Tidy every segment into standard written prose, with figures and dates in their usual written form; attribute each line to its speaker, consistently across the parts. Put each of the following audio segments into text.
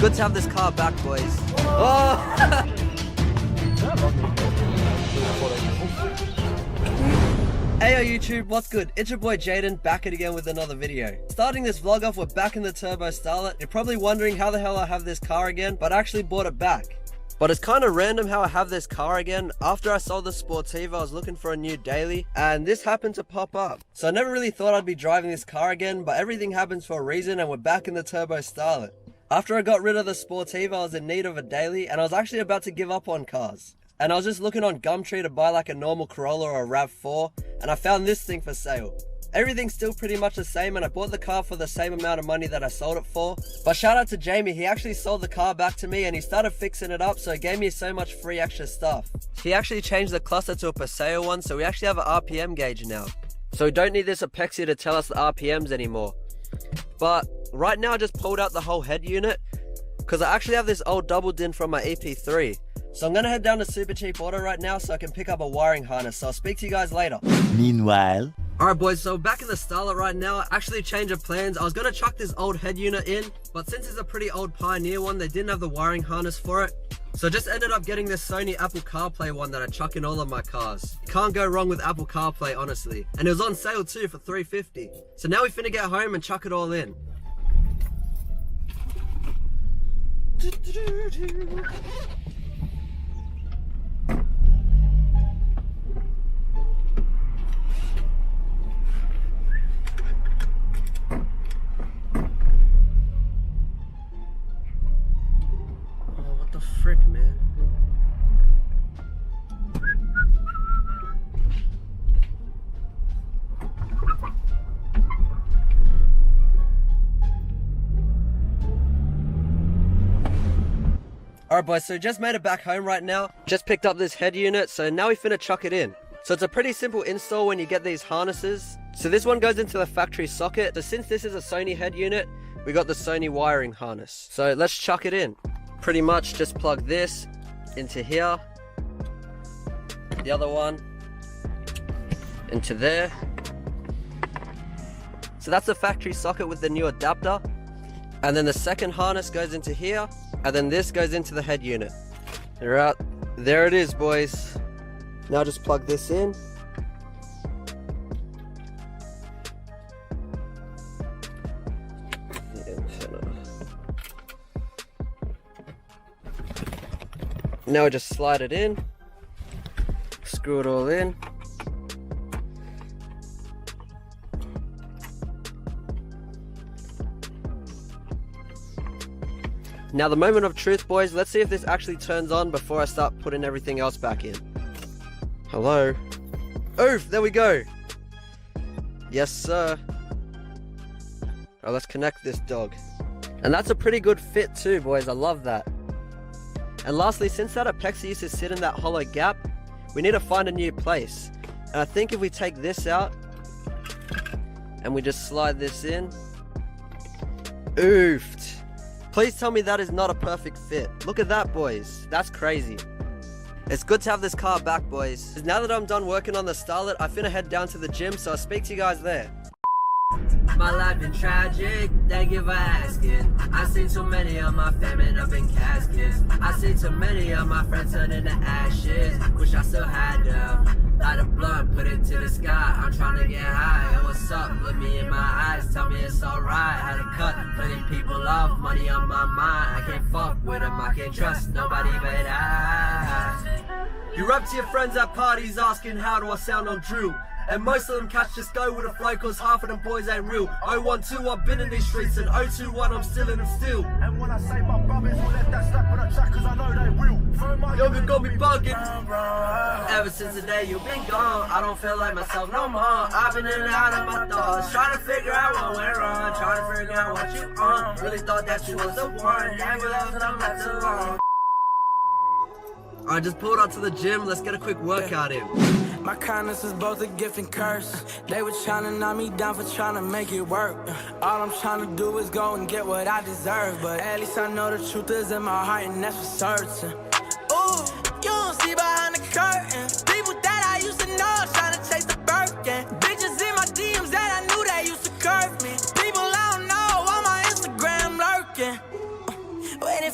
Speaker 1: good to have this car back, boys. Oh! Hey YouTube, what's good? It's your boy Jaden, back at again with another video. Starting this vlog off, we're back in the Turbo Starlet. You're probably wondering how the hell I have this car again, but I actually bought it back. But it's kind of random how I have this car again. After I sold the Sportiva, I was looking for a new daily, and this happened to pop up. So I never really thought I'd be driving this car again, but everything happens for a reason, and we're back in the Turbo Starlet. After I got rid of the Sportiva, I was in need of a daily, and I was actually about to give up on cars. And I was just looking on Gumtree to buy like a normal Corolla or a RAV4, and I found this thing for sale. Everything's still pretty much the same, and I bought the car for the same amount of money that I sold it for. But shout out to Jamie, he actually sold the car back to me and he started fixing it up, so he gave me so much free extra stuff. He actually changed the cluster to a Paseo one, so we actually have an RPM gauge now. So we don't need this Apexia to tell us the RPMs anymore. But right now I just pulled out the whole head unit, because I actually have this old double din from my EP3. So I'm gonna head down to Super Cheap Auto right now so I can pick up a wiring harness, so I'll speak to you guys later.
Speaker 2: Meanwhile.
Speaker 1: Alright boys, so back in the Starlet right now. Actually change of plans. I was gonna chuck this old head unit in, but since it's a pretty old Pioneer one, they didn't have the wiring harness for it. So just ended up getting this Sony Apple CarPlay one that I chuck in all of my cars. Can't go wrong with Apple CarPlay, honestly. And it was on sale too for $350. So now we finna get home and chuck it all in. Frick, man. Alright boys, so just made it back home right now. Just picked up this head unit, so now we finna chuck it in. So it's a pretty simple install when you get these harnesses. So this one goes into the factory socket. So since this is a Sony head unit, we got the Sony wiring harness. So let's chuck it in. Pretty much just plug this into here, the other one into there. So that's the factory socket with the new adapter, and then the second harness goes into here, and then this goes into the head unit. Right, there it is boys. Now just plug this in. Now I just slide it in, screw it all in. Now the moment of truth boys, let's see if this actually turns on before I start putting everything else back in. Hello? Oof, there we go. Yes sir. Alright, let's connect this dog. And that's a pretty good fit too boys, I love that. And lastly, since that Apexia used to sit in that hollow gap, we need to find a new place. And I think if we take this out, and we just slide this in, oofed. Please tell me that is not a perfect fit. Look at that boys, that's crazy. It's good to have this car back boys. Now that I'm done working on the Starlet, I finna head down to the gym, so I'll speak to you guys there. My life been tragic, thank you for asking. I see too many of my family up in caskets. I see too many of my friends turn into ashes. Wish I still had them. Light a blunt, put it to the sky. I'm trying to get high. Hey, what's up? Look me in my eyes, tell me it's alright. Had to cut plenty people off, money on my mind. I can't fuck with them, I can't trust nobody but I. You rap to your friends at parties asking how do I sound on Drew. And most of them cats just go with a flow cause half of them boys ain't real. 012 I've been in these streets and 021 I'm still in them still. And when I say my brothers will let that slap on the track cause I know they real. Younger got me bugging. Ever since the day you've been gone, I don't feel like myself no more. I've been in and out of my thoughts, trying to figure out what went wrong, trying to figure out what you on. Really thought that you was the one, never else and I'm not too long. I just pulled out to the gym, let's get a quick workout in.
Speaker 3: My kindness is both a gift and curse. They were trying to knock me down for trying to make it work. All I'm trying to do is go and get what I deserve. But at least I know the truth is in my heart and that's for certain. Ooh, you don't see behind the curtain. People that I used to know trying to chase the Birkin. Bitches in my DMs that I knew that used to curve me. People I don't know on my Instagram lurking. Waiting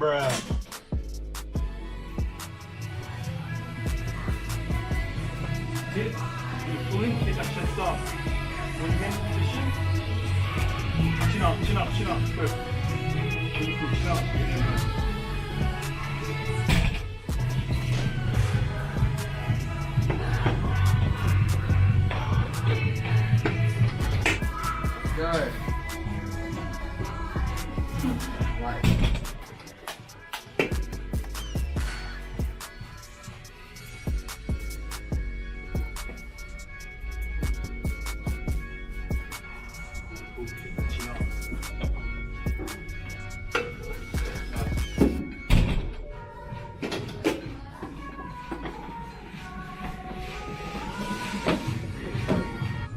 Speaker 2: Bruh. Sit. You're pulling, take that chest off. When you get position, chin up, chin up, chin up. Good. Really good, chin up.
Speaker 1: Go. Right.
Speaker 2: Chin up.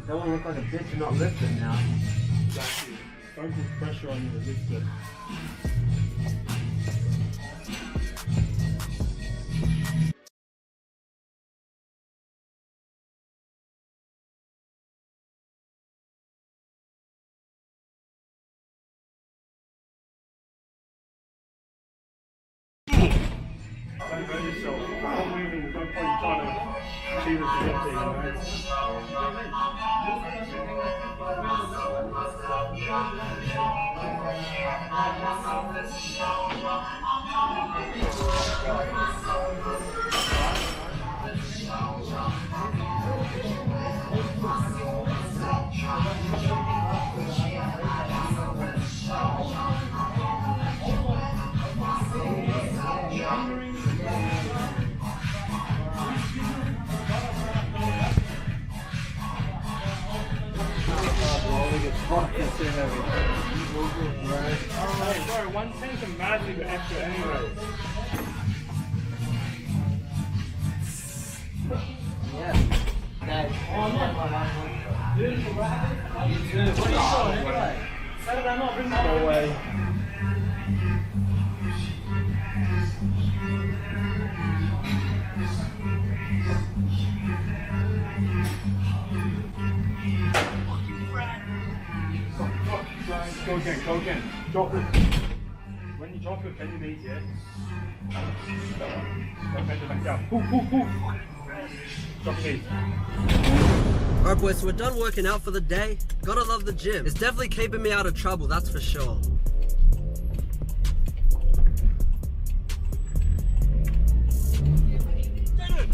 Speaker 1: Don't want to look like a bitch and not lifting now.
Speaker 2: Exactly. Don't put pressure on you to lift it. Don't hurt yourself. Stop moving. There's no point in trying to achieve it to get there, you know?
Speaker 1: Fuck, that's too heavy.
Speaker 2: Hey, bro, 110 can madly be extra anyway.
Speaker 1: Yeah. Guys.
Speaker 2: No way. Go again, go again. Drop it. When you drop it, bend your knees, yeah? Don't bend it back down. Pull, pull, pull. Drop your knees.
Speaker 1: Alright boys, so we're done working out for the day. Gotta love the gym. It's definitely keeping me out of trouble, that's for sure.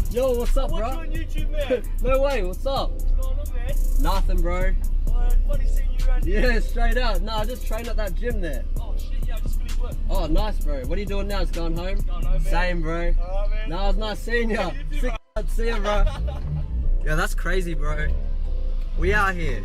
Speaker 1: Yo, what's up, bro?
Speaker 4: What's on YouTube, man?
Speaker 1: No way, what's up?
Speaker 4: What's going on, man?
Speaker 1: Nothing, bro.
Speaker 4: Funny seeing you around here.
Speaker 1: Yeah, straight out. No, I just trained at that gym there.
Speaker 4: Oh, shit, yeah, I just finished work.
Speaker 1: Oh, nice, bro. What are you doing now? Just going home?
Speaker 4: Going home, man.
Speaker 1: Same, bro.
Speaker 4: Alright, man.
Speaker 1: No, it's nice seeing ya.
Speaker 4: You too,
Speaker 1: Sick, see ya, bro. Yeah, that's crazy, bro. We out here.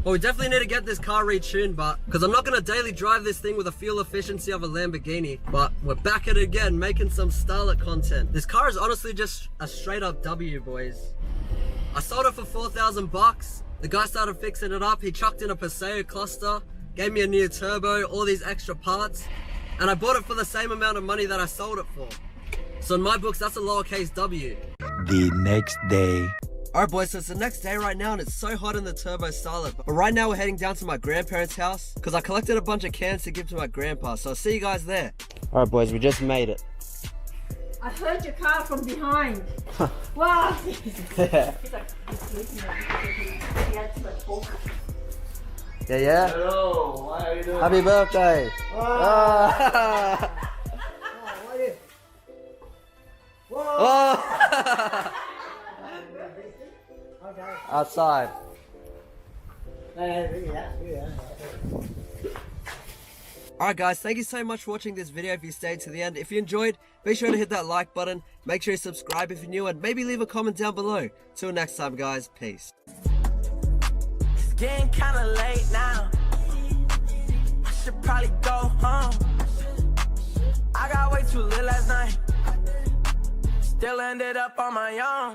Speaker 1: Well, we definitely need to get this car retuned, but because I'm not going to daily drive this thing with the fuel efficiency of a Lamborghini, but we're back at it again, making some starlet content. This car is honestly just a straight up W, boys. I sold it for 4,000 bucks. The guy started fixing it up. He chucked in a Paseo cluster, gave me a new turbo, all these extra parts, and I bought it for the same amount of money that I sold it for. So in my books, that's a lowercase W.
Speaker 5: The next day.
Speaker 1: Alright boys, so it's the next day right now and it's so hot in the turbo starlet. But right now we're heading down to my grandparents' house because I collected a bunch of cans to give to my grandpa. So I'll see you guys there. Alright boys, we just made it.
Speaker 6: I heard your car from behind. Wow. He's like, he's sleeping. He had too much focus.
Speaker 1: Yeah?
Speaker 4: Hello, how are you doing?
Speaker 1: Happy birthday! Oh. Outside. Alright guys, thank you so much for watching this video if you stayed to the end. If you enjoyed, be sure to hit that like button, make sure you subscribe if you're new, and maybe leave a comment down below. Till next time guys, peace.
Speaker 3: It's getting kinda late now. I should probably go home. I got way too lit last night. Still ended up on my own.